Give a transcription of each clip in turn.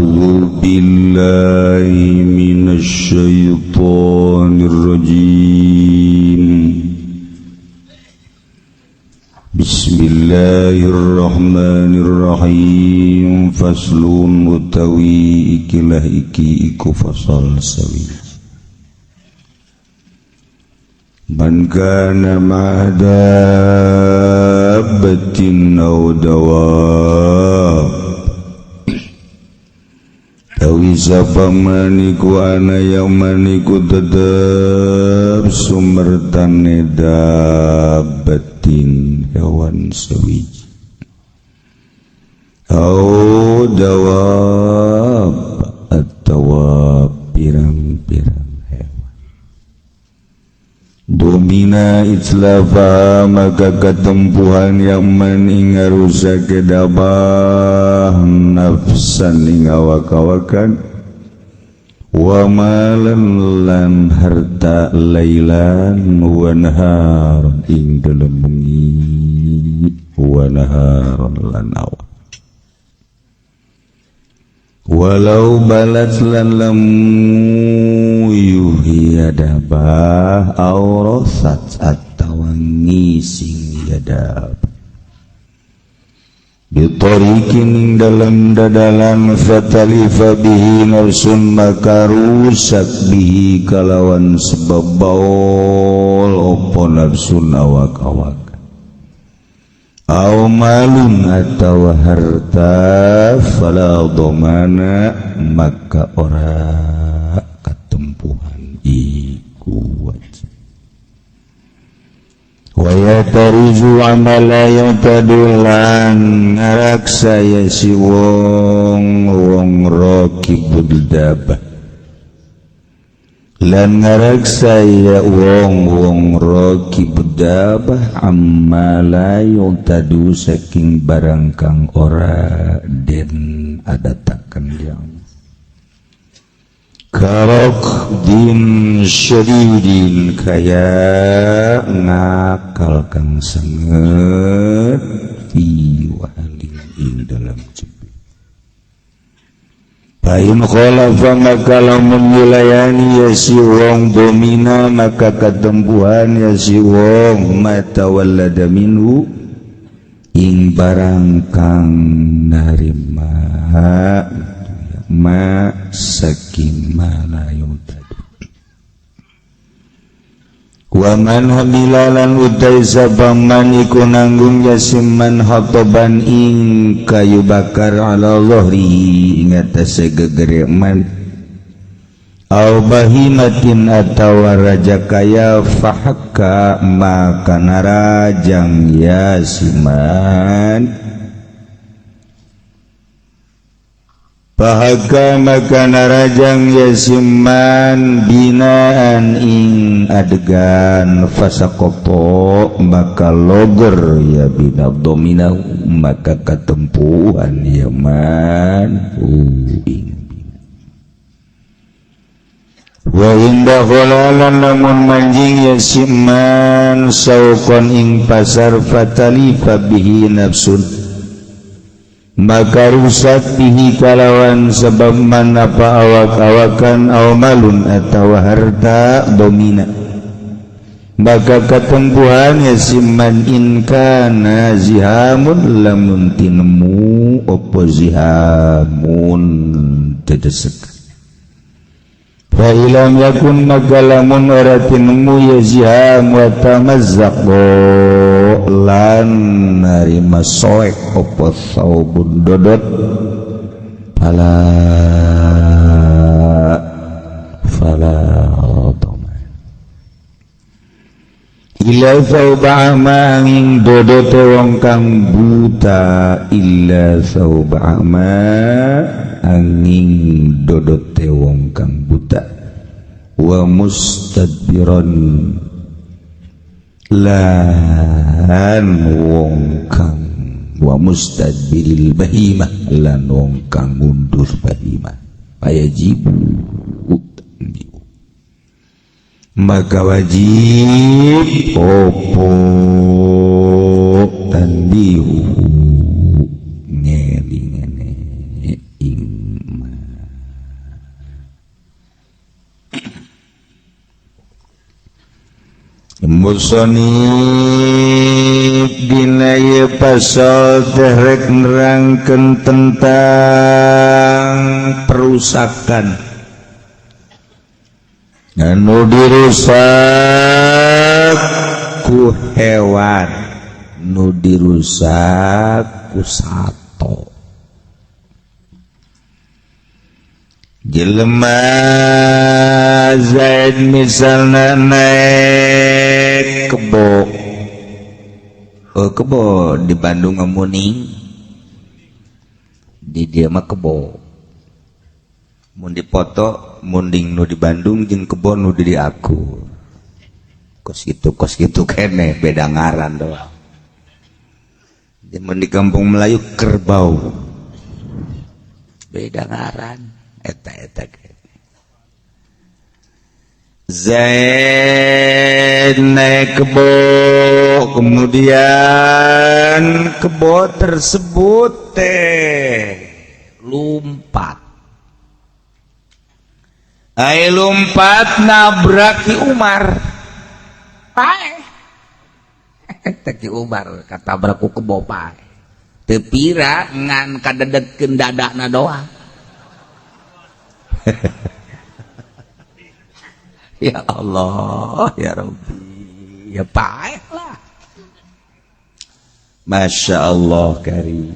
A'udzu billahi minasy syaithanir rajim. Bismillahirrahmanirrahim. Faslun utawi ikilah iku fasal sawi. Man kana ma'adabbatin aw dawab tawi sapamaniku ana yang maniku tetep sumertane dabbatin hewan sewiji aw dawab atawa pirang-pirang domina islafa maka ketempuhan yang meningarusak kedabah nafsan ing awak-awakan wa malan lan harta lailan wa nahar ing dalem bengi wa nahar lan awak walau balat lan lamu yuhiyadabah aurosat atau ngising yadab bitarikin dalam dadalan fatalifa bihi narsun maka rusak bihi kalawan sebab baul opo narsun awak-awak aw malun atau harta fala domana maka ora ketempuhan iku wajib wa yatarizu amala yatadulan ngaraksa ya si wong rakibul dabah lan ngaraksa ya wong rakibul dabah amma yutadu saking barang kang ora den adataken yang karok din syadidin kaya ngakal kang sanget fi walin ing dalam cepi pain khalafa maka lamun wilayani ya si wong domina maka ketempuhan ya si wong mata walada minhu ing barang kang narima ma saking malayung tadi wa man hamilalan utai sabaman iku nanggung yasiman hotoban ing kayu bakar ala lohri ing atase gegereman au bahimatin atawa raja kaya fahakka maka narajang yasiman Bahaka maka narajang yasiman binaan ing adegan fasakopo maka loger ya bina domina maka ketempuhan yaman ing wa indah kholalan namun manjing yasiman saukon ing pasar fatalifa bihi nafsun maka rusak bihi kalawan sebab mana apa awak-awakan aw malun atau harta domina maka ketempuhan yasiman inkana zihamun lamun tinemu opo zihamun dedesek fa ilam yakun maka lamun ora tinemu ya ziham wa tamazzaqo lan narima soek opo saubun dodot fala otoma illa saubama angin dodote wong kang buta illa saubama angin dodote wong kang buta wa mustadbiron lan wong kang wa mustadbiril bahimah lan wong kang mundur bahimah payajibu maka wajib opo tanbihu ngeling ing musonib dina ieu pasal teh rek nerangkeun tentang perusakan anu dirusak ku hewan nu dirusak ku sato jelema Zaid misalna naik kebo kebo di Bandung Muning di dia mah kebo mun dipoto munding nu di Bandung jeung kebo nu di aku kos gitu kene beda ngaran doang mun di kampung Melayu kerbau beda ngaran eta Zaid naik kebo kemudian kebo tersebut lompat nabrak Ki Umar pae Ki Umar katabrak ku kebo pae teu pira ngan kadedegkeun dadana doang ya Allah ya Rabbi ya paeh lah Masya Allah karim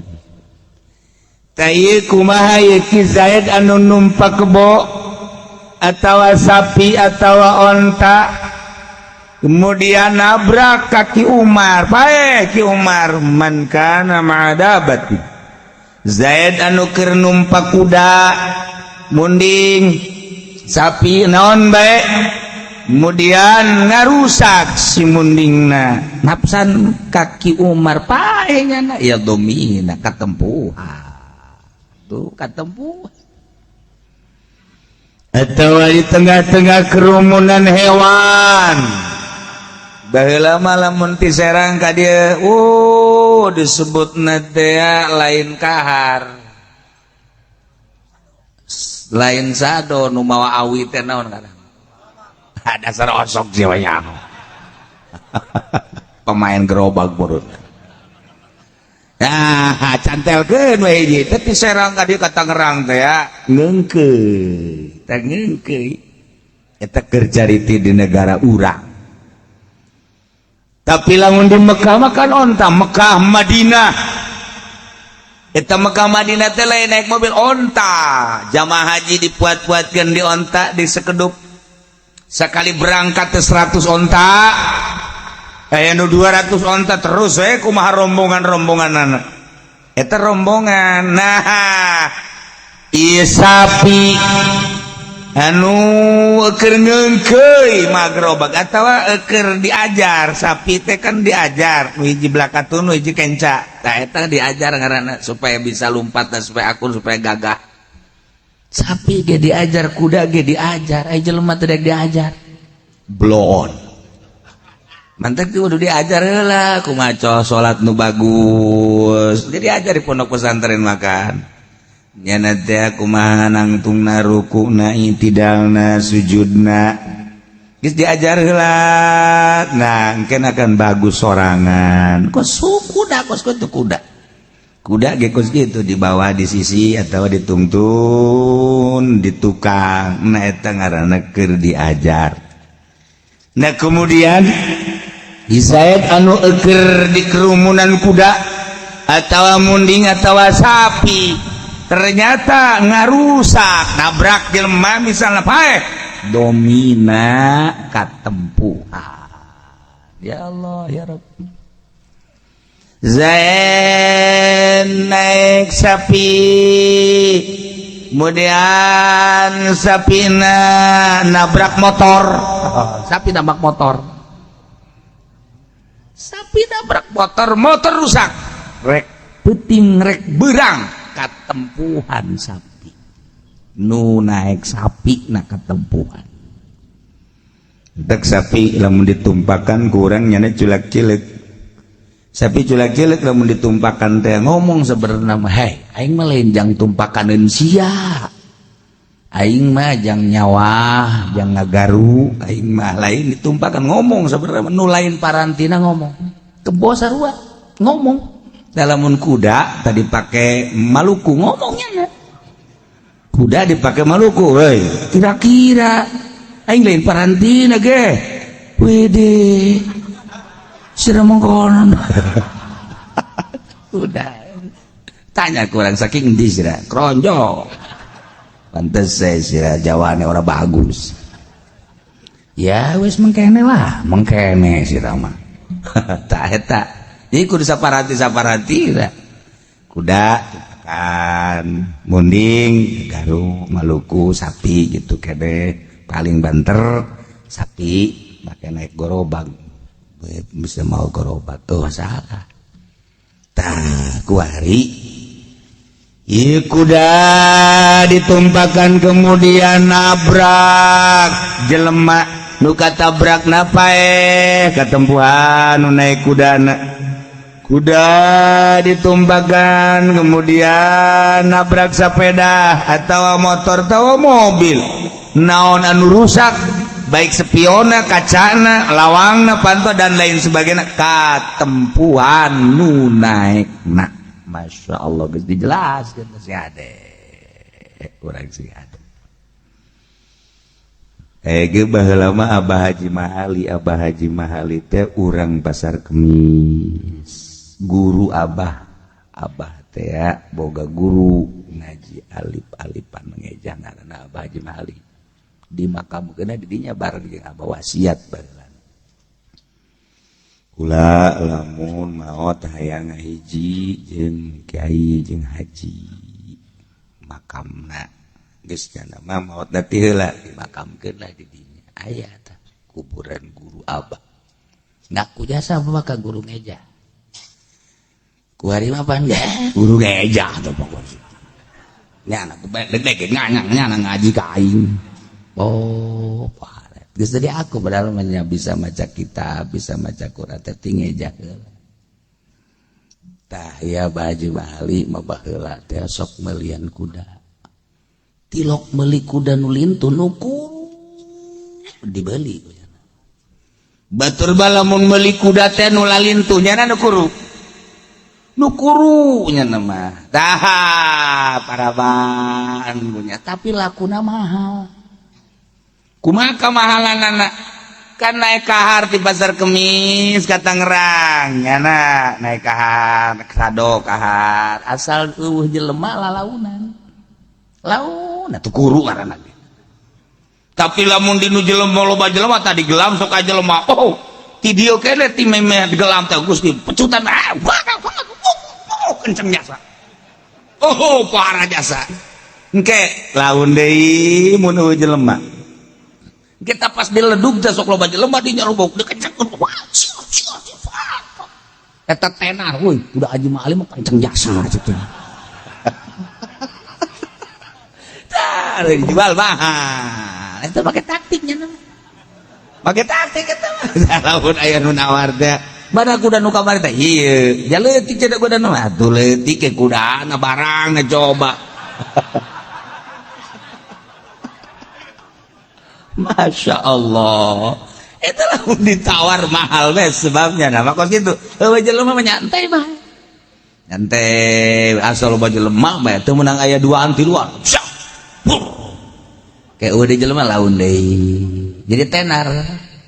tayi kumaha ye Ki Zaid anu numpak kebo atawa sapi atawa onta kemudian nabrak kaki Umar paeh Ki Umar man kana ma'adabati Zaid anu keur numpak kuda munding sapi naon bae kemudian ngarusak si mundingna napsan kaki Umar paehnya ya domina katempuhan tuh katempuhan atau di tengah-tengah kerumunan hewan baheula mah lamun ti serang ka dieu disebutna teh lain kahar lain sado nu mawa awi teh naon kana dasar osok jiwanya pemain gerobak burut nah cantelkeun we hiji teh ti serang ka dieu ka Tangerang teh ngeungkeuy eta keur cariti di negara urang tapi lamun di Mekah mah kan onta Mekah Madinah eta Mekah Madinah teh lain naik mobil onta jamaah haji dipuat-puatkeun di onta di sekedup sekali berangkat teh 100 onta aya nu 200 onta terus kumaha rombongan-rombonganana eta rombongan nah ieu sapi anu keur ngeungkeuy magrobak atawa keur diajar sapi teh kan diajar nu hiji blakatun nu hiji kenca tah eta diajar ngaranna supaya bisa lompat dan supaya akur supaya gagah sapi ge diajar kuda ge diajar aya jelema teh dek diajar blon mantep kudu diajar heula kumaha salat nu bagus jadi diajar di pondok pesantren makan nyana teh kumaha nangtungna rukuna itidalna sujudna geus diajar heula nah engkeun akan bagus sorangan kos kuda kos kitu kuda ge kos kitu dibawa di sisi atawa ditungtun di tukang nah eta ngaranna keur diajar nah kemudian Zaid anu keur di kerumunan kuda atawa munding atawa sapi ternyata ngarusak nabrak jelema misalnya paeh domina katempuhan ya Allah ya Rabbi Zaid naik sapi kemudian sapina nabrak motor sapi nabrak motor rusak rek peuting rek beurang katempuhan sapi nu naik sapi na katempuhan dek sapi lamun ditumpakan kurang nyana culak cilik sapi culak cilik lamun ditumpakan teh ngomong sebenarnya hei aing mah lain jang tumpakaneun sia aing mah jang nyawa jang ngagaru aing mah lain ditumpakan ngomong sebenarnya nu lain parantina ngomong kebo sarua ngomong dalamun kuda tadi pakai Maluku ngomongnya kuda dipakai Maluku weh kira-kira aing lain parantina ge wede sira mongkon udah tanya kurang saking di sira kronjo pantes saya sira jawane ora bagus ya wis mengkene lah mengkene sira mah tak eta ieu kudu saparati lah kuda kan munding garu Maluku sapi gitu kede paling banter sapi make naik gerobak bisa mau gerobak tuh salah tah kuari kuda ditumpakan kemudian nabrak jelema nu katabrak napae katempuhan nu naik kuda ditumpakan kemudian nabrak sepeda atau motor atau mobil naon anu rusak baik spiona kacana lawangna panto dan lain sebagainya katempuhan nu naikna Masya Allah geus dijelaskeun si ade urang si ade ge baheula mah Abah Haji Mahali teh urang Pasar Kemis guru Abah teh boga guru ngaji alif-alifan mengeja ngaranna Abah Haji Mahali di makamkeunna di dinya bareng jeung Abah wasiat baheula kula lamun maot hayang ngahiji jeung kiai jeung haji makamna geus kana mah maot ti heula dimakamkeun lah di dinya aya tah kuburan guru Abah ngaku jasa apa ka guru ngeja ku hari mah pan guru ngeja tah pokokna nya anak deg-deg nganyang ngaji ka aing oh geus tadi aku padahal bisa maca kitab, bisa maca Quran teh ngeja heula. Tah ya baju Bali mah baheula teh sok melian kuda. Tilok meuli kuda nu lintu nu dibeli. Batur balamun meuli kuda teh nu lalintu nya nu kuru. Nu kuru nya mah. Tah paraban punya tapi lakuna mahal. Kumaha kamahalanana kan naik kahar di Pasar Kemis ka Tangerang nyana naik kahar sado kahar asal jelema lalaunan laun atuh kuru ngaranna tapi lamun dinu jelema loba jelema tadi gelam sok aja jelema oh ti dieu kene ti meme gelam teh Gusti pecutan kenceng jasa oh parah jasa engke laun deui mun jelema kita pas diledug teh sok loba jelema di nyarobok dikenceng eta tenar euy udah Haji Ma'alim kenceng jasa gitu tah dijual mahal eta pakai taktiknya nama pakai taktik eta lamun aya nu nawar teh mana kuda nu kamari teh ieu ja leutik cenah kuda nu atuh leutik ke kudana barang coba Masya Allah itulah ditawar mahal wes sebabnya nama kos gitu jelema mah nyantai mah nyantai asal jelema mah teu meunang aya duaan ti luar kayak udah jelema laun deui jadi tenar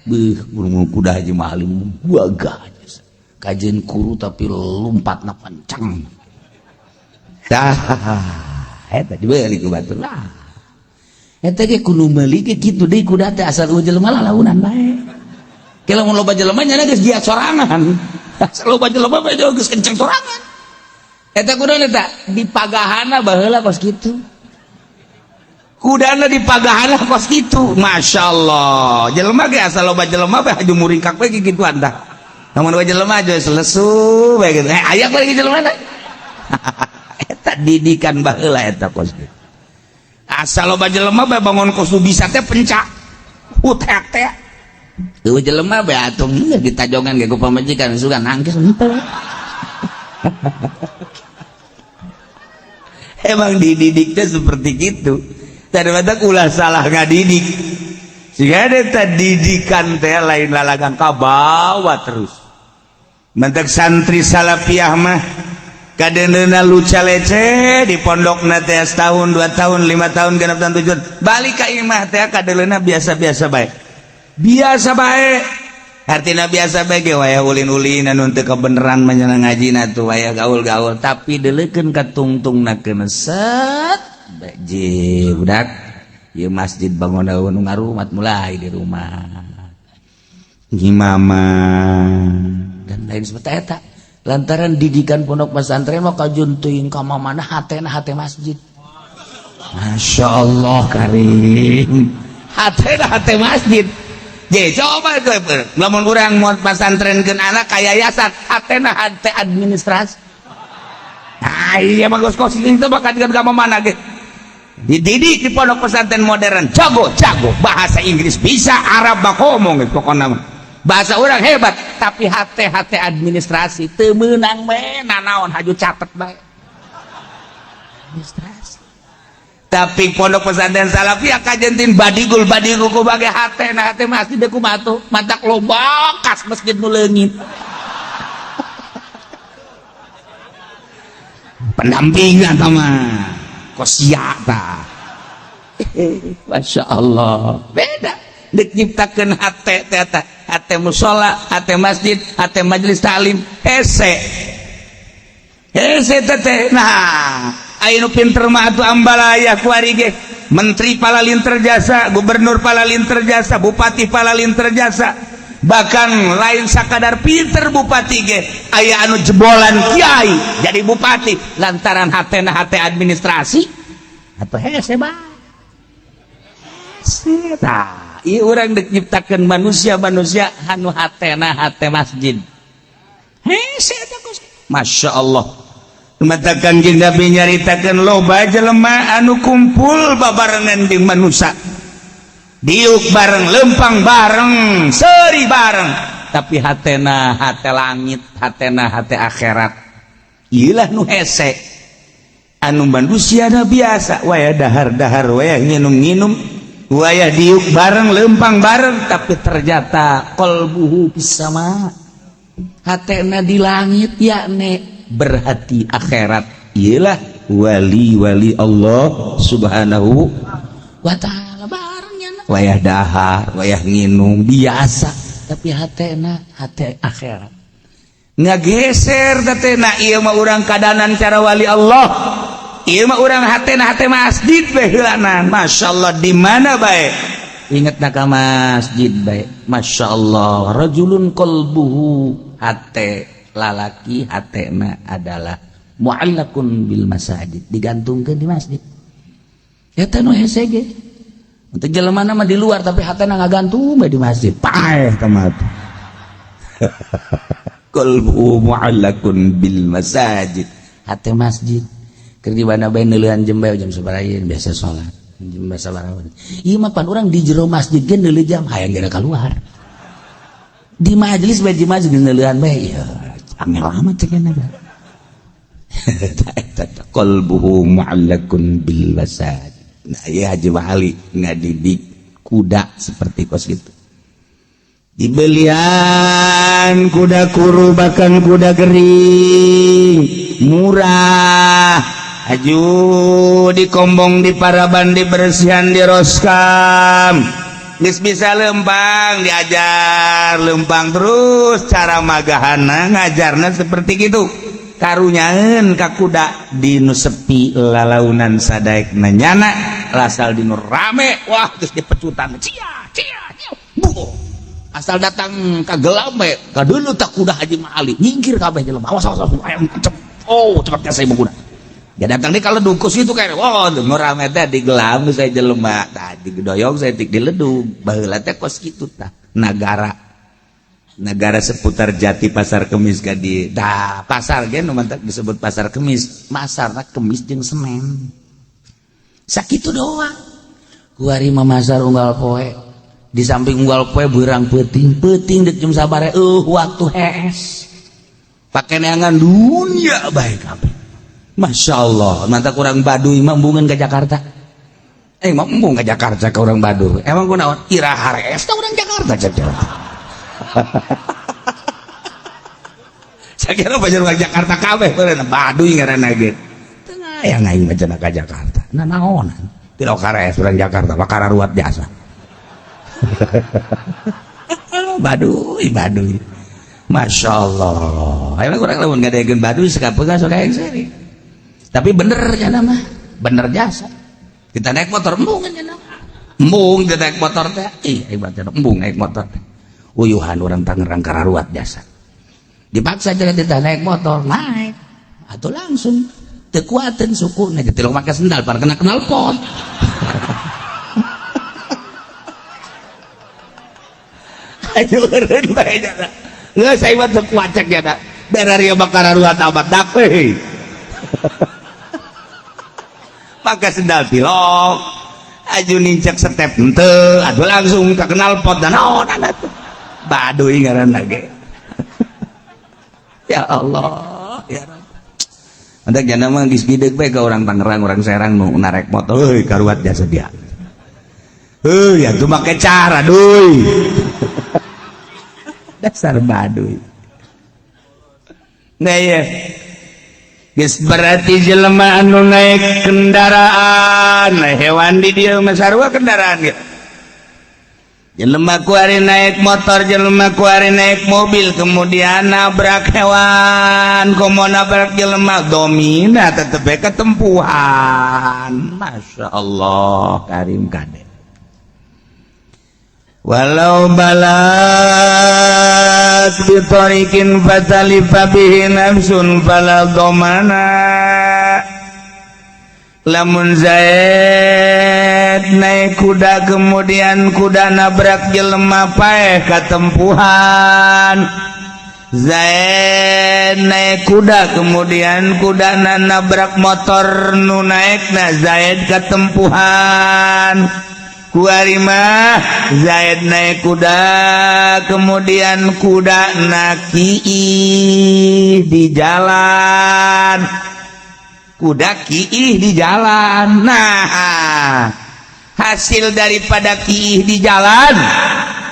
beuh burung kuda Haji Ma'alim gagah kajian kuru tapi lompatna pancang tah eta dibeli ku batur lah eta ge kudu meuli ge kitu deui kuda teh asal jelema lalaunan bae. Ke lamun loba jelema nya geus giat sorangan. Asal loba jelema bae geus kenceng sorangan. Eta kudana teh di pagahana baheula kos kitu. Kudana di pagahana kos kitu. Masyaallah. Jelema ge asal loba jelema bae haju muringkak bae kituan tah. Namun loba jelema aja selesu bae gitu. Aya lagi jelema teh. Eta didikan baheula eta kos kitu. Asal loba jelema bae bangun kos bisa teh pencak utek teh eueuh jelema bae atuh ditajongan ge ku pamajikan sugan nangkis henteu emang dididik teh seperti gitu Tadi ulah salah ngadidik. Siga eta didikan teh lain lalagan ka bawa terus. Mentek santri salafiyah mah kadendeuna luca lece di pondokna teh setahun 2 tahun 5 tahun 6 tahun 7 tahun balik ka imah teh kadendeuna biasa-biasa bae. Biasa bae. Artina biasa bae ge wayah ulin-ulin anu teu kebeneran menyenang ngajina tuh wayah gaul-gaul tapi deuleukeun ka tungtungna keun set bae budak. Ieu masjid bangunan nu ngarumat mulai di rumah. Gimama dan lain seperti eta. Lantaran didikan pondok pesantren mah kajuntuin ka mamana hatena hate masjid. Masya Allah karim. Hatena hate masjid. Ye coba lamun urang mau pesantrenkeun anak ka yayasan hatena hate administrasi. Nah iya mah geus kosling teh bakal ka mamana ge. Dididik di pondok pesantren modern jago bahasa Inggris bisa Arab mah ngomong pokona mah. Bahasa orang hebat tapi hate administrasi teu meunang we nanaon haju catet bae administrasi. Tapi pondok pesantren salafiyah kajentin badigul ku bage hate masjid kumaha atuh matak loba kas masjid nu leungit pendampingan mah kosia tah. Masya Allah beda dek nyiptakeun hate teh hate musola, hate masjid, hate majelis taklim, hese teh. Nah, aya nu pinter mah atuh ambalaya kuari ge. Menteri palalin terjasa, gubernur palalin terjasa, bupati palalin terjasa. Bahkan lain sakadar pinter bupati ge, aya anu jebolan kiai jadi bupati lantaran hatena hate administrasi atau hese bae. Hese tah. Ieu urang dek nyiptakeun manusia anu hatena hate masjid. Hese eta Masya Allah. Mata Kangjeng Nabi nyaritakeun loba jelema anu kumpul babarengan jeung manusia. Diuk bareng, lempang bareng, seuri bareng, tapi hatena hate langit, hatena hate akhirat. Ieulah nu hese. Anu manusia na biasa, wayah dahar-dahar, wayah nginum-nginum, wayah diuk bareng, lempang bareng, tapi ternyata qalbuhu fis sama. Hatena di langit yakni berhati akhirat. Iyalah wali-wali Allah Subhanahu wa ta'ala barengnya. Wayah dahar, wayah nginum biasa, tapi hatena hati akhirat. Ngageser tatena ieu mah urang kadanan cara wali Allah. Ieu mah urang hatena hate masjid bae heulana. Masyaallah di mana bae? Ingatna ka masjid bae. Masyaallah rajulun qalbuhu hate lalaki hatena adalah mu'allaqun bil masajid, digantungkeun di masjid. Eta nu hese ge. Untuk jelema mah di luar tapi hatena ngagantung bae di masjid. Paeh tamat. Qalbu mu'allaqun bil masajid. Hate masjid. Keur di mana bae neuleuhan jam bae jam sabaraha biasa salat. Jam sabaraha. Ieu mah pan urang di jero masjid ge neuleuh jam hayang geura keluar. Di majelis bae di masjid neuleuhan bae ya. Angel amat cenah bae. Qalbuhu mu'allaqun bil masajid. Nah, ya Haji Wali ngadidik kuda seperti kos gitu. Dibelian kuda kuru bahkan kuda gering murah. Aju dikombong di paraban dibersihan di roskam. Geus bisa lempang diajar lempang terus cara magahana ngajarna seperti gitu. Karunyaeun ka kuda dinu sepi lalaunan sadaek nanyana lasal dinu rame wah geus dipecutan cia asal datang ka gelam we ka deuleu tak kuda Haji Mali nyingkir kabeh jelema awas aya cepet ka saya kuda ya datang di kalau dungkus itu kayak wah nu rame teh di gelam saya jelema tah digedoyong saya tik diledug baheula teh kos kitu tah negara seputar Jati Pasar Kemis di dah pasar gen mantap disebut Pasar Kemis masarna Kemis jeung Senen sakitu doang kuari mamasar unggal poe di samping unggal poe beurang peuting dek jam sabaraha waktu hees pake neangan dunia bae kabeh Masya Allah mantap kurang Baduy mah mbungeun ka Jakarta mau embung ke Jakarta ke orang Baduy emang ku naon ira hares ka orang Jakarta caca sakira pajar orang Jakarta kabeh beureuh Baduy ngaranna ge tengah yang aing macana ka Jakarta naonan tilok hares orang Jakarta bakara ruat jasa Baduy Masya Allah emang kurang lamun ngadegeun Baduy sakapeung sok aing seri tapi bener ya nama bener jasa kita naik motor embung kan embung kita naik motor teh ibaratnya embung naik motor teh uyuhan orang Tangerang kararuat jasa dipaksa jalan kita naik motor naik atau langsung tekuatan suku nah jadi lo pakai sendal para kena kenal pot ayo keren banyak nggak saya buat tekuacak ya nak dari dia bakar kararuat amat dapet pakai sendal pilok aju nincak step ente aduh langsung ke kenal pot dan anak Baduy ngaranna ge ya Allah ya Rabb antak jana mah geus gideg bae ka orang Tangerang orang Serang nu narek motor euy karuat jasa dia euy atuh make cara duy dasar Baduy nah ya geus berarti jelema anu naik kendaraan hewan di dieu mah sarua kendaraan ge jelema ku ari naik motor jelema ku ari naik mobil kemudian nabrak hewan komo nabrak jelema domina tetep bae ketempuhan Masya Allah karim kade walau balat bitarikin fatalifa bihi nafsun fala domana lamun Zaid naik kuda kemudian kuda nabrak jelema paeh katempuhan Zaid naik kuda kemudian kuda nabrak motor nu naikna Zaid katempuhan kuari mah Zaid naik kuda kemudian kuda nakiih di jalan kuda kiih di jalan nah hasil daripada kiih di jalan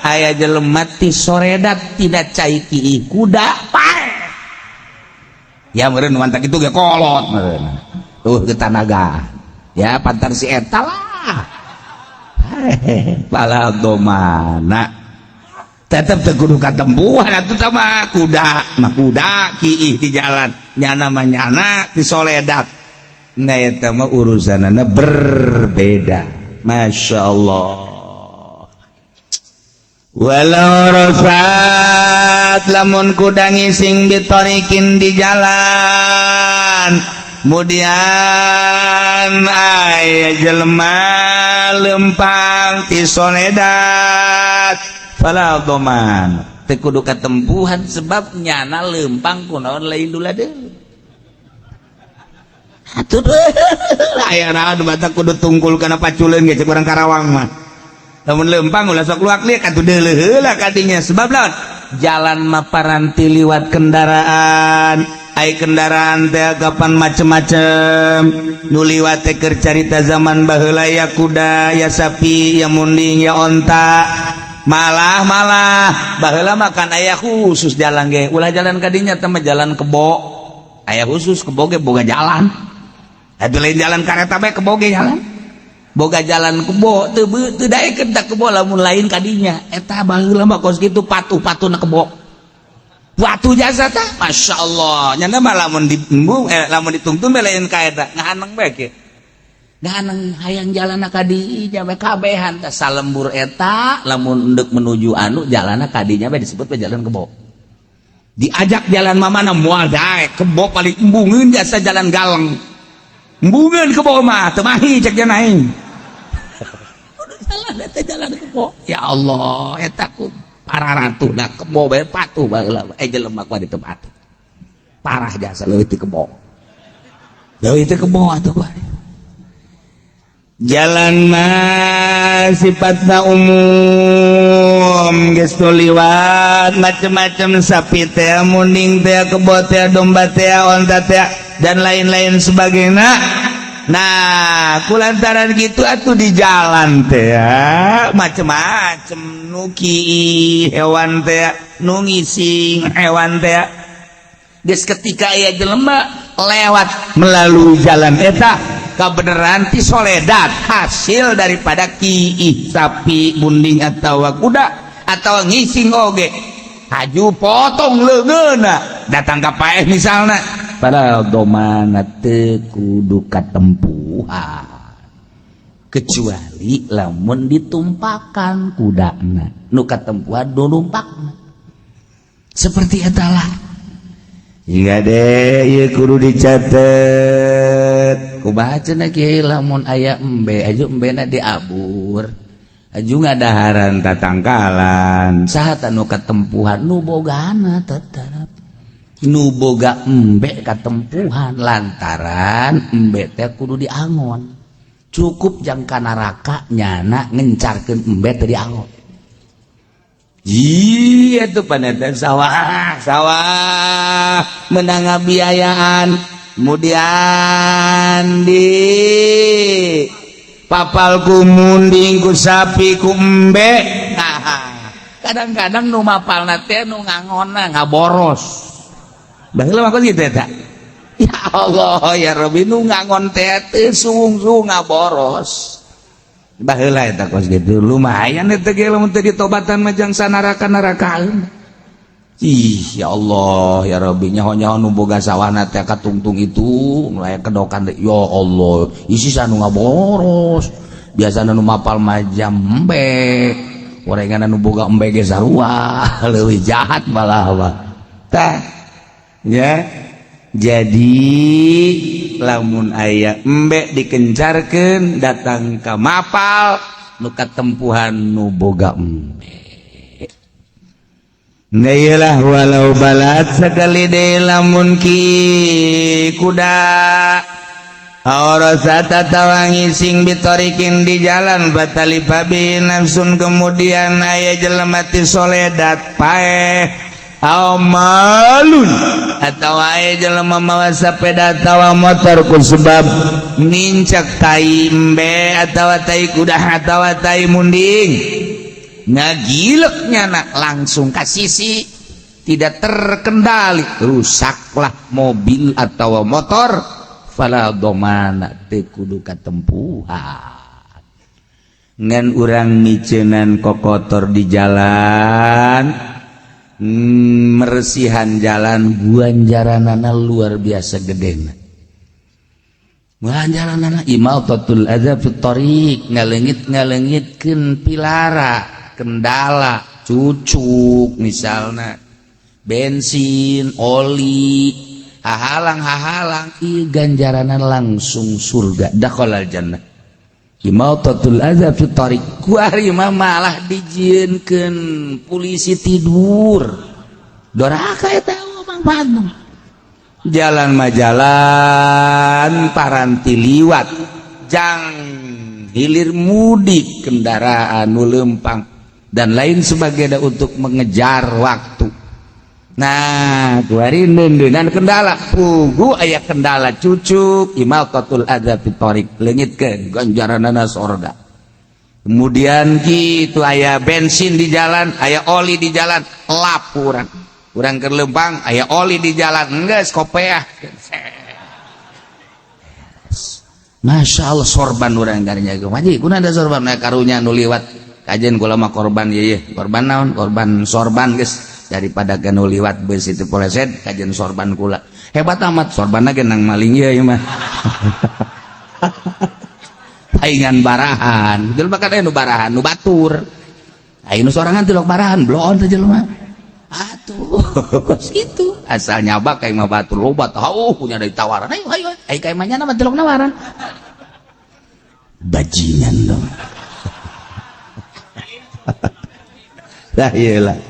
aya jelema ti soredat tidak cai kiih kuda paeh ya meureun mantap kitu ge kolot meureun tuh ketanaga ya pantar si eta lah pala domana tetep teu kudu katempuhan atuh tah mah kuda kiih di jalan nyana mah nyana ti soledat nah eta mah urusanana berbeda Masya Allah walau rafat lamun kuda ngising bitarikin di jalan kemudian aya jelema lempang ti soledat fala doman teu kudu katempuhan sebab nyana lempang kunaon lain duladeun atuh aya naon batak kudu tungkul kana paculeun ge cek urang Karawang mah lamun lempang ulah sok luak liek atuh deuleuh heula kadinya sebab naon jalan mah paranti liwat kendaraan ai kendaraan teh kapan macem-macem nu liwat teh keur carita zaman baheula ya kuda ya sapi ya munding ya onta malah baheula mah kan aya khusus jalan ge ulah jalan kadinya teh mah jalan kebo aya khusus kebo ge boga jalan atuh lain jalan kareta bae kebo ge jalan boga jalan kebo teu daekeun tak kebo lamun lain kadinya eta baheula mah kos kitu patuh-patuhna kebo watu jasa tah Masya Allah nyana mah lamun diembung lamun ditungtung bae lain ka eta ngahaneng bae kieu ngahaneng hayang jalanna ka dinya bae kabehan tah salembur eta lamun endek menuju anu jalanna ka dinya bae disebut bae jalan kebo diajak jalan mamana moal daek kebo paling embungeun jasa jalan galeng embungeun kebo mah teu mahi cek jana aing jalan eta jalan kebo ya Allah eta ku para ratu dah kebo bae patuh baheula jelema ku di tempat parah jasa leuwih ti kebo leuwih ti kebo atuh bae jalan mah sifatna umum geus liwat macem-macem sapi teh munding teh kebo teh domba teh onta teh dan lain-lain sebagainya Nah kulantaran gitu atuh di jalan teh ya macem-macem nuki hewan teh nu ngising hewan teh geus ketika aya jelema lewat melalui jalan eta kabeneran ti soledad hasil daripada kiih sapi bunding atau kuda atau ngising oge haju potong leungeunna datang ka paeh misalna pada domana teu kudu katempuhan kecuali lamun ditumpakan kudana nu katempuhan do numpakna seperti eta lah hingga deh ieu kudu dicatet kumaha cenah kieu lamun aya embe aju embena diabur aju ngadaharan tatangkalan saha nu katempuhan nu bogana tetep nu boga embe katempuhan lantaran embe teh kudu diangon cukup jang kana neraka nyana ngencarkeun embe teh diangon iya tuh paneta sawah menang biayaan kemudian di papal ku munding ku sapi ku embe nah kadang-kadang nu mapalna teh nu ngangonna ngaboros baheula mah kitu eta ya Allah ya Rabbi nu ngangon teh teu sung-sung ngaboros baheula eta kos gitu lumayan eta ge lamun teu ditobatan mah jang sanaraka-narakaan ih ya Allah ya Rabbi nyaho-nyaho nu boga sawahna teh katungtung itu mulai kedokan ya Allah isi sanu ngaboros biasana nu mapal mah jam embe gorengan nu boga embe ge sarua leuwih jahat malah mah tah ya jadi lamun aya embe dikencarkeun datang ka mapal nu katempuhan nu boga embe ngailah walau balat sekali deui lamun ki kuda aurasata tawangi sing bitorikin di jalan batali babi nafsun kemudian aya jelema ti soledad paeh amalun atau aya jelema mawa sepeda atawa motor ku sebab nincak tai embe atawa tai kuda atawa tai munding ngagileknya nak langsung ka sisi tidak terkendali rusaklah mobil atau motor fala domana teu kudu katempuhan ngan urang miceunan kokotor di jalan meresihan jalan guanjaranana luar biasa gedena guanjaranana imautatul adza fit thariq ngaleungit-ngaleungitkeun pilara kendala cucuk misalna bensin oli hahalang ieu ganjaranna langsung surga dakhalal jannah imautatul adza fit thariq kuari mah malah dijieunkeun polisi tidur doraka eta manfaatna jalan mah jalan paranti liwat jang hilir mudik kendaraan nu leumpang dan lain sebagainya untuk mengejar waktu. Nah, kuari neuneunan kendala pugu aya kendala cucuk imautatul adza fit thariq leungitkeun ganjaranana sorga. Kemudian kitu aya bensin di jalan, aya oli di jalan, lap urang. Urang keur leumpang aya oli di jalan, geus kopeah. Masya Allah sorban urang garinya maji kunaon sorban karunya nu liwat kajen kula mah korban ieu korban naon korban sorban geus daripada ganu liwat beus itu poleset kajen sorban kula hebat amat sorbanna ge nang maling ieu mah paingan barahan jelema kan nu barahan nu batur aya nu sorangan teh barahan bloon teh jelema atuh kos kitu asal nyabak kayak mah batur loba tahu punya dari tawaran ayo kayak mah nya mah telok nawaran bajingan dong lah iyalah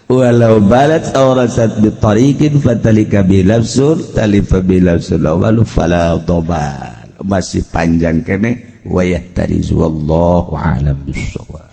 walau balat awrasat bitariqin fatalika bilafsun talifa bilafsun walu fala toban masih panjang kene wa yahtarizu wallahu a'lam bissawab.